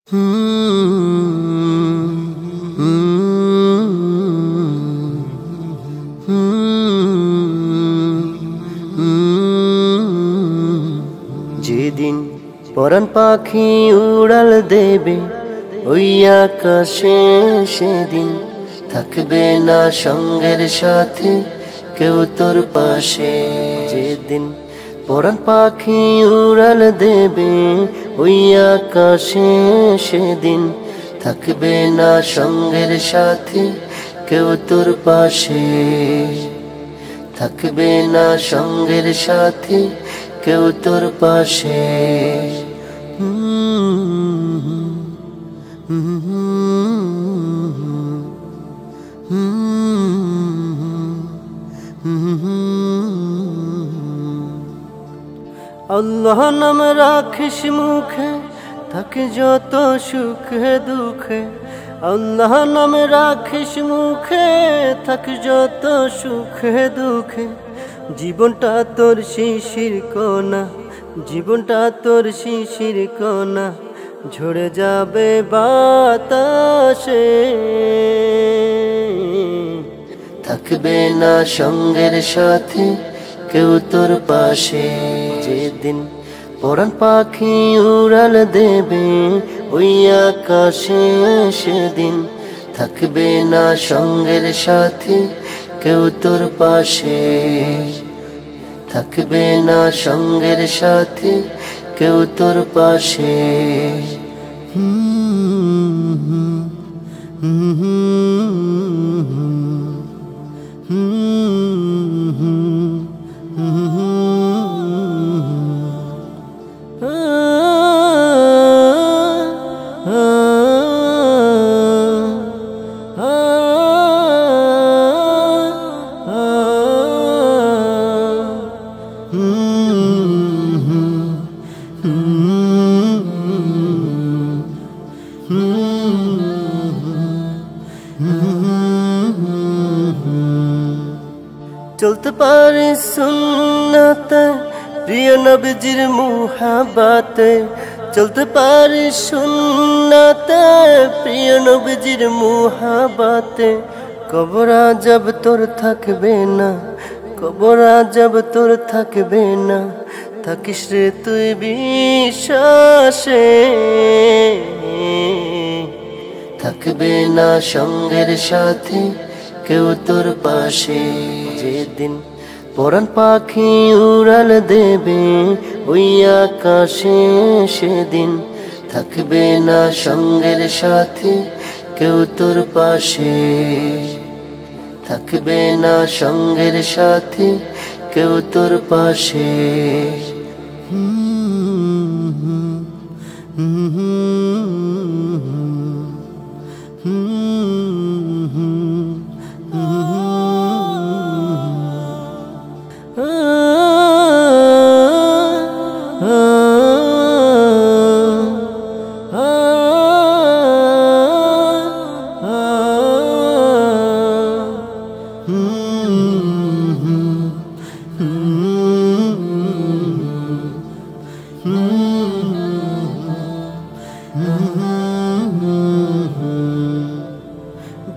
যেদিন পরাণ পাখি উড়াল দেবে ওই আকাশে, সেদিন থাকবে না সঙ্গের সাথে কেউ তোর পাশে। যেদিন পরাণ পাখি উড়াল দেবে ওই আকাশে, সেদিন থাকবে না সঙ্গের সাথে কেউ তোর পাশে। থাকবে না সঙ্গের সাথে কেউ তোর পাশে। আল্লাহ নাম রাখিস মুখে, থাকে যত সুখে দুঃখে। আল্লাহ নাম রাখিস মুখে, থাকে যত সুখে দুঃখে। জীবনটা তোর শিশির কণা, জীবনটা তোর শিশির কণা, ঝরে যাবে বাতাসে। থাকবে না সঙ্গের সাথে কেউ তোর পাশে। যেদিন পরাণ পাখি উড়াল দেবে ওই আকাশে, সেদিন থাকবে না সঙ্গের সাথে কেউ তোর পাশে। থাকবে না সঙ্গের সাথে কেউ তোর পাশে। চলতে পারি সুন্নতে প্রিয় নবীজির মুহাব্বতে। চলতে পারি সুন্নতে প্রিয় নবীজির মুহাব্বতে। কবর আজব তোর থাকবে না, কবর আজব তোর থাকবে না, থাকিস রে তুই বিশ্বাসে। থাকবে না সঙ্গের সাথে কেউ তোর পাশে। যেদিন পরাণ পাখি উড়াল দেবে ওই আকাশে, সেদিন থাকবে না সঙ্গের সাথে কেউ তোর পাশে। থাকবে না সঙ্গের সাথে কেউ তোর পাশে।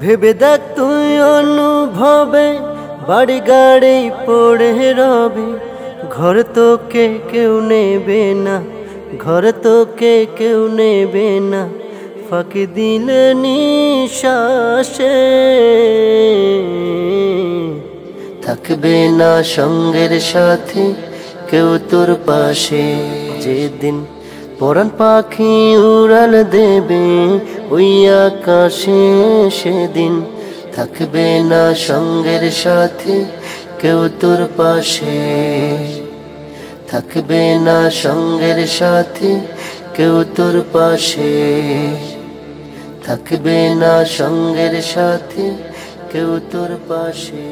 ভেবে দেখ তুই অনুভবে বাড়ি গাড়ি পড়ে রবে। ঘর তোকে কেউ নেবে না, ঘর তোকে কেউ নেবে না, ফাঁকি দিলে নিঃশ্বাসে। থাকবে না সঙ্গের সাথে কেউ তোর পাশে। যেদিন পরাণ পাখি উড়াল দেবে ওই আকাশে, সেদিন থাকবে না সঙ্গের সাথে কেউ তোর পাশে। থাকবে না সঙ্গের সাথে কেউ তোর পাশে। থাকবে না সঙ্গের সাথে কেউ তোর পাশে।